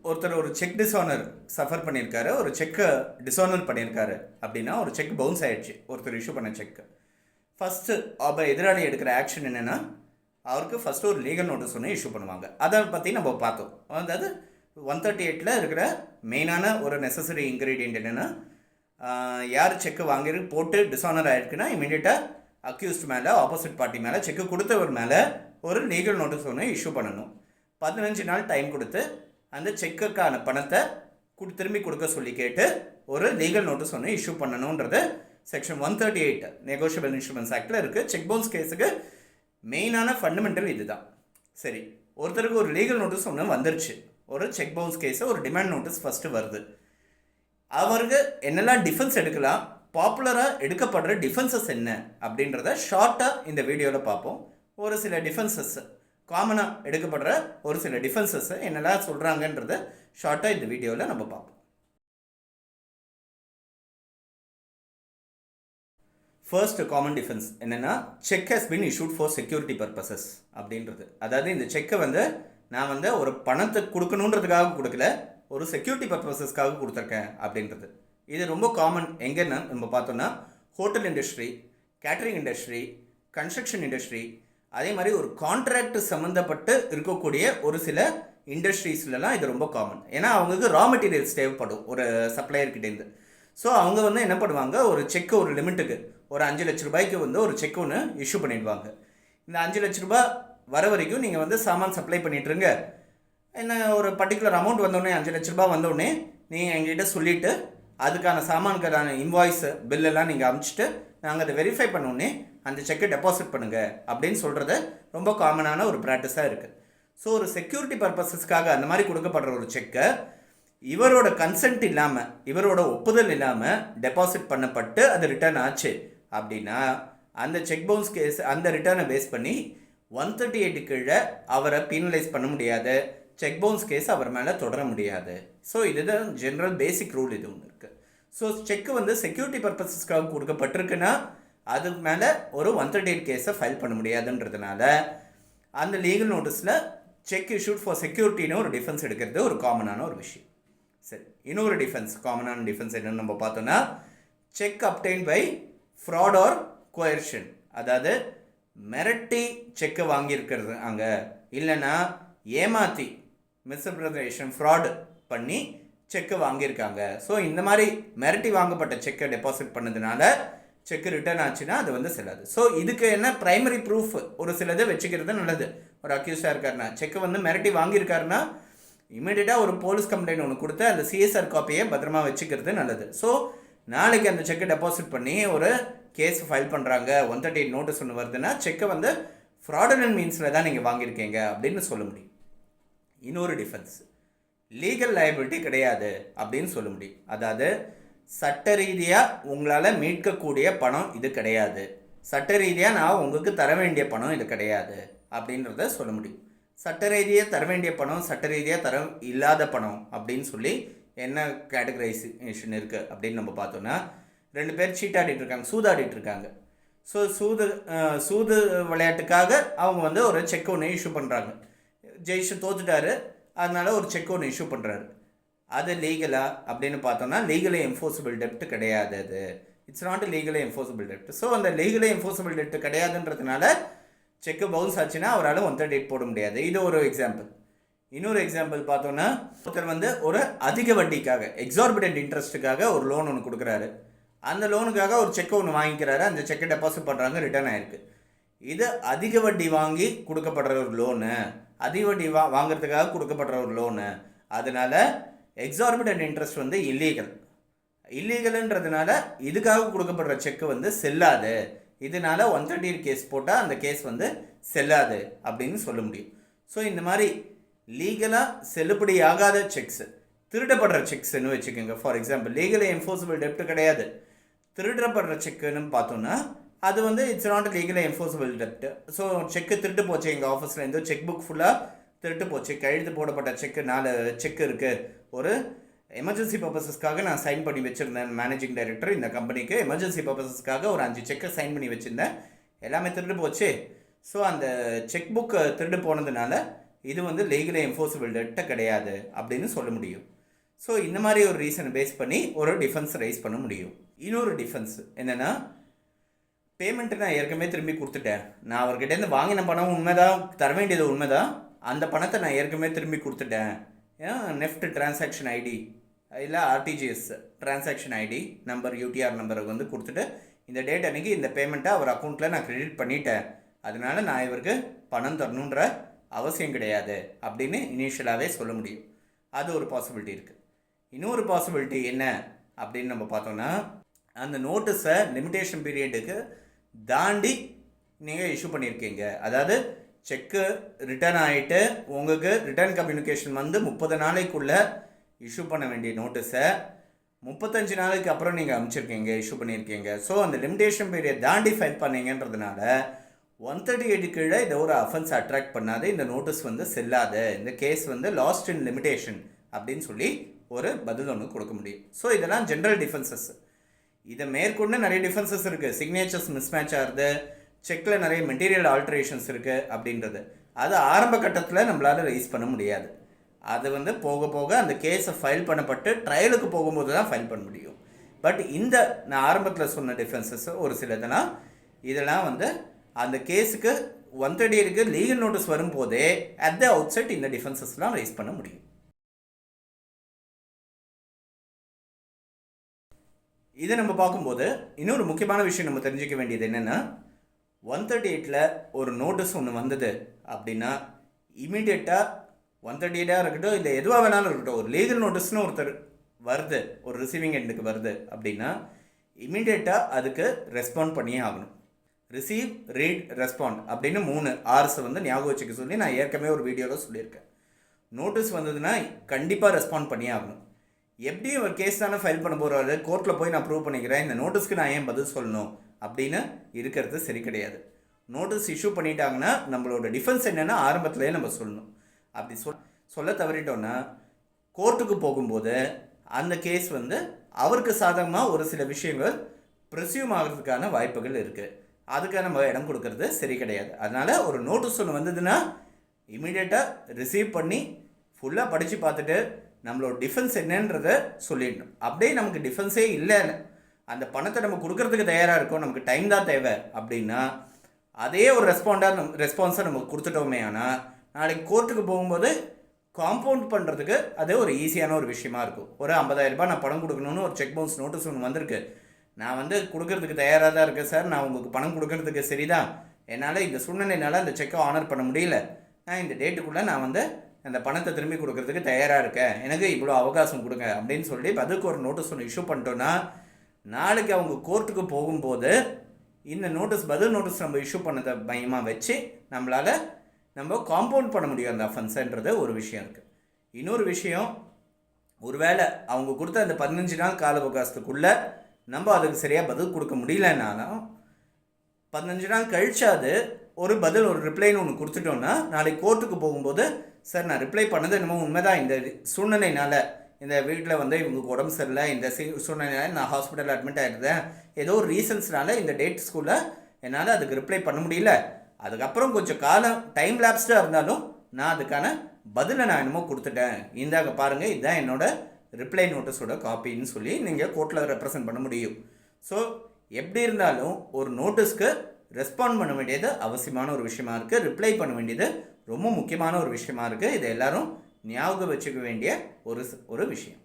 ஒருத்தர் ஒரு check dishonour suffer பண்ணியிருக்காரு, ஒரு செக்கை டிஸானர் பண்ணியிருக்காரு அப்படின்னா, ஒரு செக் பவுன்ஸ் ஆயிடுச்சு ஒருத்தர் இஷ்யூ பண்ண செக்கு. ஃபஸ்ட்டு அப்போ எதிராளி எடுக்கிற ஆக்ஷன் என்னென்னா, அவருக்கு ஃபஸ்ட்டு ஒரு லீகல் நோட்டீஸ் ஒன்று இஷ்யூ பண்ணுவாங்க. அதை பற்றி நம்ம பார்த்தோம். அதாவது 138 இருக்கிற மெயினான ஒரு நெசசரி இன்க்ரீடியன்ட் என்னென்னா, யார் செக்கு வாங்கி போட்டு டிஸானர் ஆகிருக்குன்னா இமீடியட்டாக அக்யூஸ்ட் மேலே, ஆப்போசிட் பார்ட்டி மேலே, செக்கு கொடுத்தவர் மேலே ஒரு லீகல் நோட்டீஸ் ஒன்று இஷ்யூ பண்ணணும். 15 நாள் டைம் கொடுத்து அந்த செக்குக்கான பணத்தை திரும்பி கொடுக்க சொல்லி கேட்டு ஒரு லீகல் நோட்டீஸ் ஒன்று இஷ்யூ பண்ணணுன்றது செக்ஷன் 138 நெகோஷியபிள் இன்ஸ்ட்ருமெண்ட்ஸ் ஆக்டில் இருக்குது. செக் பவுன்ஸ் கேஸுக்கு மெயினான ஃபண்டமெண்டல் இது தான். சரி, ஒருத்தருக்கு ஒரு லீகல் நோட்டீஸ் ஒன்று வந்துருச்சு. ஒரு செக் பவுன்ஸ் கேஸு, ஒரு டிமாண்ட் நோட்டீஸ் ஃபஸ்ட்டு வருது. அவருக்கு என்னெல்லாம் டிஃபென்ஸ் எடுக்கலாம், பாப்புலராக எடுக்கப்படுற டிஃபென்சஸ் என்ன அப்படின்றத ஷார்ட்டாக இந்த வீடியோவில் பார்ப்போம். ஒரு சில டிஃபென்சஸ் காமனாக எடுக்கப்படுற ஒரு சில டிஃபென்சஸ் என்னெல்லாம் சொல்கிறாங்கன்றத ஷார்ட்டாக இந்த வீடியோவில் நம்ம பார்ப்போம். ஃபர்ஸ்ட் காமன் டிஃபென்ஸ் என்னென்னா, check has been issued for security purposes அப்படின்றது. அதாவது இந்த செக்கை நான் ஒரு பணத்தை கொடுக்கணுன்றதுக்காக கொடுக்கல, ஒரு செக்யூரிட்டி பர்பஸஸ்க்காக கொடுத்துருக்கேன் அப்படின்றது. இது ரொம்ப காமன். எங்கன்னா நம்ம பார்த்தோன்னா hotel industry, catering industry, construction industry, அதே மாதிரி ஒரு கான்ட்ராக்ட் சம்மந்தப்பட்டு இருக்கக்கூடிய ஒரு சில இண்டஸ்ட்ரீஸ்லாம் இது ரொம்ப காமன். ஏன்னா அவங்களுக்கு ரா மெட்டீரியல்ஸ் தேவைப்படும் ஒரு சப்ளையர்கிட்டேருந்து. ஸோ அவங்க என்ன பண்ணுவாங்க, ஒரு செக்கு ஒரு லிமிட்டுக்கு ஒரு 5 லட்ச ரூபாய்க்கு ஒரு செக் ஒன்று இஷ்யூ பண்ணிடுவாங்க. இந்த 5 லட்ச ரூபாய் வர வரைக்கும் நீங்கள் சாமான் சப்ளை பண்ணிட்டுருங்க. என்ன ஒரு பர்டிகுலர் அமௌண்ட் வந்தோடனே 5 லட்ச ரூபாய் வந்தோடனே நீங்கள் எங்ககிட்ட சொல்லிவிட்டு அதுக்கான சாமானுக்கான இன்வாய்ஸ் பில்லெல்லாம் நீங்கள் அனுப்பிச்சிட்டு நாங்கள் அதை வெரிஃபை பண்ணோடனே அந்த செக்கை டெபாசிட் பண்ணுங்கள் அப்படின்னு சொல்கிறது ரொம்ப காமனான ஒரு ப்ராக்டிஸாக இருக்குது. ஸோ ஒரு செக்யூரிட்டி பர்பஸஸ்க்காக அந்த மாதிரி கொடுக்கப்படுற ஒரு செக்கை இவரோட கன்சென்ட் இல்லாமல், இவரோட ஒப்புதல் இல்லாமல் டெபாசிட் பண்ணப்பட்டு அது ரிட்டர்ன் ஆச்சு அப்படின்னா அந்த செக் பவுன்ஸ் கேஸ் அந்த ரிட்டர்னை பேஸ் பண்ணி 138 கீழே அவரை பீனலைஸ் பண்ண முடியாது, செக் பவுன்ஸ் கேஸ் அவர் மேலே தொடர முடியாது. ஸோ இதுதான் ஜென்ரல் பேசிக் ரூல். இது ஒன்று இருக்குது. ஸோ செக்கு செக்யூரிட்டி பர்பஸஸ்க்காக கொடுக்கப்பட்டிருக்குன்னா அது மேலே ஒரு 138 கேஸை ஃபைல் பண்ண முடியாதுன்றதுனால அந்த லீகல் நோட்டீஸில் செக் இஷ்யூட் ஃபார் செக்யூரிட்டின்னு ஒரு டிஃபென்ஸ் எடுக்கிறது ஒரு காமனான ஒரு விஷயம். சரி, இன்னொரு டிஃபென்ஸ், காமனான டிஃபென்ஸ் என்னென்னு நம்ம பார்த்தோன்னா, cheque obtain by fraud or coercion. அதாவது மிரட்டி செக்கை வாங்கியிருக்கிறது அங்கே, இல்லைன்னா ஏமாற்றி மிஸ்அப்ரேஷன் ஃப்ராடு பண்ணி செக்கை வாங்கியிருக்காங்க. ஸோ இந்த மாதிரி மிரட்டி வாங்கப்பட்ட செக்கை டெபாசிட் பண்ணதுனால செக்கு ரிட்டர்ன் ஆச்சுன்னா அது செல்லாது. ஸோ இதுக்கு என்ன ப்ரைமரி ப்ரூஃப் ஒரு சிலது வச்சுக்கிறது நல்லது. ஒரு அக்யூஸாக இருக்காருன்னா, செக்கை மிரட்டி வாங்கியிருக்காருன்னா இமீடியட்டாக ஒரு போலீஸ் கம்ப்ளைண்ட் ஒன்று கொடுத்து அந்த சிஎஸ்ஆர் காப்பியை பத்திரமா வச்சுக்கிறது நல்லது. ஸோ நாளைக்கு அந்த செக்கை டெபாசிட் பண்ணி ஒரு கேஸ் ஃபைல் பண்ணுறாங்க, 138 நோட்டீஸ் ஒன்று வருதுன்னா செக்கை ஃப்ராடலன்ட் மீன்ஸில் தான் நீங்கள் வாங்கியிருக்கீங்க அப்படின்னு சொல்ல முடியும். இன்னொரு டிஃபென்ஸ், லீகல் லைபிலிட்டி கிடையாது அப்படின்னு சொல்ல முடியும். அதாவது சட்ட ரீதியாக உங்களால் மீட்கக்கூடிய பணம் இது கிடையாது, சட்ட ரீதியாக நான் உங்களுக்கு தர வேண்டிய பணம் இது கிடையாது அப்படின்றத சொல்ல முடியும். சட்ட ரீதியாக தர வேண்டிய பணம், சட்ட ரீதியாக தர இல்லாத பணம் அப்படின்னு சொல்லி என்ன கேட்டகரைசேஷன் இருக்குது அப்படின்னு நம்ம பார்த்தோன்னா, 2 பேர் சீட்டாடிட்டு இருக்காங்க, சூதாடிட்டு இருக்காங்க. ஸோ சூது விளையாட்டுக்காக அவங்க ஒரு செக் ஒன்று இஷ்யூ பண்ணுறாங்க. ஜெயிச்சு தோத்துட்டாரு, அதனால் ஒரு செக் ஒன்று இஷ்யூ பண்ணுறாரு. அது லீகலா அப்படின்னு பார்த்தோன்னா லீகலி என்ஃபோர்ஸபிள் டெப்ட் கிடையாது. அது இட்ஸ் நாட் லீகலி என்ஃபோர்ஸபிள் டெப்ட். ஸோ அந்த லீகலி என்ஃபோர்ஸபிள் டெப்ட் கிடையாதுன்றதுனால செக்கு பவுன்ஸ் ஆச்சுன்னா அவரால் 138 போட முடியாது. இது ஒரு எக்ஸாம்பிள். இன்னொரு எக்ஸாம்பிள் பார்த்தோன்னா, ஒருத்தர் ஒரு அதிக வட்டிக்காக, எக்ஸார்பிடன்ட் இன்ட்ரெஸ்ட்டுக்காக ஒரு லோன் ஒன்று கொடுக்குறாரு. அந்த லோனுக்காக ஒரு செக் ஒன்று வாங்கிக்கிறாரு, அந்த செக்கை டெபாசிட் பண்ணுறாங்க, ரிட்டர்ன் ஆகிருக்கு. இது அதிக வட்டி வாங்கி கொடுக்கப்படுற ஒரு லோனு, அதிக வட்டி வாங்கிறதுக்காக கொடுக்கப்படுற ஒரு லோனு. அதனால் எக்ஸார்பிடன்ட் இன்ட்ரெஸ்ட் இல்லீகல்ன்றதுனால இதுக்காக கொடுக்கப்படுற செக்கு செல்லாது. இதனால் 138 கேஸ் போட்டால் அந்த கேஸ் செல்லாது அப்படின்னு சொல்ல முடியும். ஸோ இந்த மாதிரி லீகலாக செல்லுபடியாகாத செக்ஸு, திருடப்படுற செக்ஸ்ன்னு வச்சுக்கோங்க. ஃபார் எக்ஸாம்பிள், லீகலி என்ஃபோர்ஸபிள் டெப்ட் கிடையாது, திருடப்படுற செக்குன்னு பார்த்தோன்னா அது இட்ஸ் நாட் லீகலி என்ஃபோர்ஸபிள் டெப்ட். ஸோ செக்கு திருட்டு போச்சு, எங்கள் ஆஃபீஸ்லேருந்து செக் புக் ஃபுல்லாக திருட்டு போச்சு, கையெழுத்து போடப்பட்ட செக்கு 4 செக்கு இருக்குது, ஒரு எமர்ஜென்சி பர்பஸஸ்க்காக நான் சைன் பண்ணி வச்சுருந்தேன், மேனேஜிங் டைரக்டர் இந்த கம்பெனிக்கு எமர்ஜென்சி பர்பஸஸ்க்காக ஒரு 5 செக்கை சைன் பண்ணி வச்சுருந்தேன், எல்லாமே திருட்டு போச்சு. ஸோ அந்த செக் புக் திருடு போனதுனால இது வந்து லீகலி என்ஃபோர்ஸபிள் டெட்டை கிடையாது அப்படின்னு சொல்ல முடியும். ஸோ இந்த மாதிரி ஒரு ரீசனை பேஸ் பண்ணி ஒரு டிஃபென்ஸ் ரைஸ் பண்ண முடியும். இன்னொரு டிஃபென்ஸ் என்னென்னா, பேமெண்ட்டு நான் ஏற்கனவே திரும்பி கொடுத்துட்டேன், நான் அவர்கிட்டேருந்து வாங்கின பணம் உண்மைதான், தர வேண்டியது உண்மைதான், அந்த பணத்தை நான் ஏற்கனவே திரும்பி கொடுத்துட்டேன், நெஃப்ட் டிரான்சாக்ஷன் ஐடி இல்லை RTGS transaction ID number UTR நம்பரை வந்து கொடுத்துட்டு இந்த டேட் அன்றைக்கி இந்த பேமெண்ட்டை அவர் அக்கௌண்ட்டில் நான் கிரெடிட் பண்ணிட்டேன், அதனால் நான் இவருக்கு பணம் தரணுன்ற அவசியம் கிடையாது அப்படின்னு இனிஷியலாகவே சொல்ல முடியும். அது ஒரு பாசிபிலிட்டி இருக்குது. இன்னொரு பாசிபிலிட்டி என்ன அப்படின்னு நம்ம பார்த்தோன்னா, அந்த நோட்டீஸை லிமிட்டேஷன் பீரியடுக்கு தாண்டி நீங்கள் இஷ்யூ பண்ணியிருக்கீங்க. அதாவது செக்கு ரிட்டர்ன் ஆகிட்டு உங்களுக்கு ரிட்டர்ன் கம்யூனிகேஷன் வந்து 30 நாளைக்குள்ளே இஷ்யூ பண்ண வேண்டிய நோட்டீஸை 35 நாளைக்கு அப்புறம் நீங்கள் அனுப்பிச்சிருக்கீங்க, இஷ்யூ பண்ணியிருக்கீங்க. ஸோ அந்த லிமிட்டேஷன் பீரியட் தாண்டி ஃபைல் பண்ணீங்கன்றதுனால 138 கீழே இதை ஒரு அஃபென்ஸ் அட்ராக்ட் பண்ணாது, இந்த நோட்டீஸ் வந்து செல்லாது, இந்த கேஸ் வந்து லாஸ்ட் இன் லிமிட்டேஷன் அப்படின்னு சொல்லி ஒரு பதில் ஒன்று கொடுக்க முடியும். ஸோ இதெல்லாம் ஜென்ரல் டிஃபென்சஸ். இதை மேற்கொண்டு நிறைய டிஃபென்சஸ் இருக்குது. சிக்னேச்சர்ஸ் மிஸ்மேட்ச் ஆகுது, செக்கில் நிறைய மெட்டீரியல் ஆல்ட்ரேஷன்ஸ் இருக்குது அப்படின்றது. அது ஆரம்ப கட்டத்தில் நம்மளால் ரைஸ் பண்ண முடியாது. அது வந்து போக போக அந்த கேஸை ஃபைல் பண்ணப்பட்டு ட்ரையலுக்கு போகும்போது தான் ஃபைல் பண்ண முடியும். பட் இந்த நான் ஆரம்பத்தில் சொன்ன டிஃபென்சஸ் ஒரு சிலதுனா இதெல்லாம் வந்து அந்த கேஸுக்கு 138க்கு லீகல் நோட்டீஸ் வரும்போதே அட் த அவுட் சைட் இந்த டிஃபென்சஸ்லாம் ரைஸ் பண்ண முடியும். இதை நம்ம பார்க்கும்போது இன்னொரு முக்கியமான விஷயம் நம்ம தெரிஞ்சிக்க வேண்டியது என்னென்னா, 138ல் ஒரு நோட்டீஸ் ஒன்று வந்தது அப்படின்னா இமீடியட்டாக 138ஆக இருக்கட்டும் இல்லை எதுவாக வேணாலும் இருக்கட்டும், ஒரு லீகல் நோட்டீஸ்னு ஒருத்தர் வருது, ஒரு ரிசீவிங் எண்டுக்கு வருது அப்படின்னா இமீடியட்டாக அதுக்கு ரெஸ்பாண்ட் பண்ணியே ஆகணும். ரிசீவ், ரீட், ரெஸ்பாண்ட் அப்படின்னு 3 R's வந்து ஞாபகம் வச்சுக்க சொல்லி நான் ஏற்கனவே ஒரு வீடியோவில் சொல்லியிருக்கேன். நோட்டீஸ் வந்ததுன்னா கண்டிப்பாக ரெஸ்பாண்ட் பண்ணியே ஆகணும். எப்படி ஒரு கேஸ் தானே ஃபைல் பண்ண போகிறாரு, கோர்ட்டில் போய் நான் ப்ரூவ் பண்ணிக்கிறேன், இந்த நோட்டீஸ்க்கு நான் ஏன் பதில் சொல்லணும் அப்படின்னு இருக்கிறது சரி கிடையாது. நோட்டீஸ் இஷ்யூ பண்ணிட்டாங்கன்னா நம்மளோட டிஃபென்ஸ் என்னென்னா ஆரம்பத்துலேயே நம்ம சொல்லணும். அப்படி சொல்ல தவறிட்டோன்னா கோர்ட்டுக்கு போகும்போது அந்த கேஸ் வந்து அவருக்கு சாதகமாக ஒரு சில விஷயங்கள் ப்ரெசியூம் ஆகிறதுக்கான வாய்ப்புகள் இருக்குது. அதுக்காக நம்ம இடம் கொடுக்கறது சரி கிடையாது. அதனால் ஒரு நோட்டீஸ் ஒன்று வந்ததுன்னா இமீடியட்டாக ரிசீவ் பண்ணி ஃபுல்லாக படித்து பார்த்துட்டு நம்மளோட டிஃபென்ஸ் என்னன்றதை சொல்லிடணும். அப்படியே நமக்கு டிஃபென்ஸே இல்லை, அந்த பணத்தை நம்ம கொடுக்கறதுக்கு தயாராக இருக்கோம், நமக்கு டைம் தான் தேவை அப்படின்னா அதே ஒரு ரெஸ்பான்ஸை நம்ம கொடுத்துட்டோமே. ஆனால் நாளைக்கு கோர்ட்டுக்கு போகும்போது காம்பவுண்ட் பண்ணுறதுக்கு அது ஒரு ஈஸியான ஒரு விஷயமா இருக்கும். ஒரு 50,000 ரூபாய் நான் பணம் கொடுக்கணும்னு ஒரு செக் பவுன்ஸ் நோட்டீஸ் ஒன்று வந்திருக்கு, நான் வந்து கொடுக்கறதுக்கு தயாராக தான் இருக்கேன் சார், நான் உங்களுக்கு பணம் கொடுக்கறதுக்கு சரிதான், என்னால் இந்த சூழ்நிலையினால் அந்த செக்கை ஆனர் பண்ண முடியல, நான் இந்த டேட்டுக்குள்ளே நான் வந்து அந்த பணத்தை திரும்பி கொடுக்கறதுக்கு தயாராக இருக்கேன், எனக்கு இவ்வளோ அவகாசம் கொடுங்க அப்படின்னு சொல்லி அதுக்கு ஒரு நோட்டீஸ் ஒன்று இஷ்யூ பண்ணிட்டோன்னா நாளைக்கு அவங்க கோர்ட்டுக்கு போகும்போது இந்த நோட்டீஸ் பதில் நோட்டீஸ் நம்ம இஷ்யூ பண்ணதை பயமாக வச்சு நம்மளால் நம்ம காம்பவுண்ட் பண்ண முடியும் அந்த அஃபென்ஸுன்றது ஒரு விஷயம் இருக்குது. இன்னொரு விஷயம், ஒருவேளை அவங்க கொடுத்த அந்த 15 நாள் கால அவகாசத்துக்குள்ளே நம்ம அதுக்கு சரியாக பதில் கொடுக்க முடியலன்னாலும் 15 நாள் கழிச்சாது ஒரு பதில், ஒரு ரிப்ளைன்னு ஒன்று கொடுத்துட்டோன்னா நாளைக்கு கோர்ட்டுக்கு போகும்போது சார் நான் ரிப்ளை பண்ணது என்னமோ உண்மைதான், இந்த சூழ்நிலையினால் இந்த வீட்டில் வந்து இவங்களுக்கு உடம்பு சரியில்லை, இந்த சூழ்நிலையினால் நான் ஹாஸ்பிட்டலில் அட்மிட் ஆகிருந்தேன், ஏதோ ஒரு ரீசன்ஸ்னால இந்த டேட் ஸ்கூலில் என்னால் அதுக்கு ரிப்ளை பண்ண முடியல, அதுக்கப்புறம் கொஞ்சம் காலம் டைம் லேப்ஸ்டாக இருந்தாலும் நான் அதுக்கான பதிலை நான் என்னமோ கொடுத்துட்டேன், இந்தாங்க பாருங்கள் இதுதான் என்னோட ரிப்ளை நோட்டீஸோட காப்பின்னு சொல்லி நீங்கள் கோர்ட்டில் ரெப்ரசன்ட் பண்ண முடியும். ஸோ எப்படி இருந்தாலும் ஒரு நோட்டீஸ்க்கு ரெஸ்பாண்ட் பண்ண வேண்டியது அவசியமான ஒரு விஷயமா இருக்குது, ரிப்ளை பண்ண வேண்டியது ரொம்ப முக்கியமான ஒரு விஷயமா இருக்குது. இதை எல்லாரும் ஞாபகம் வச்சுக்க வேண்டிய ஒரு விஷயம்.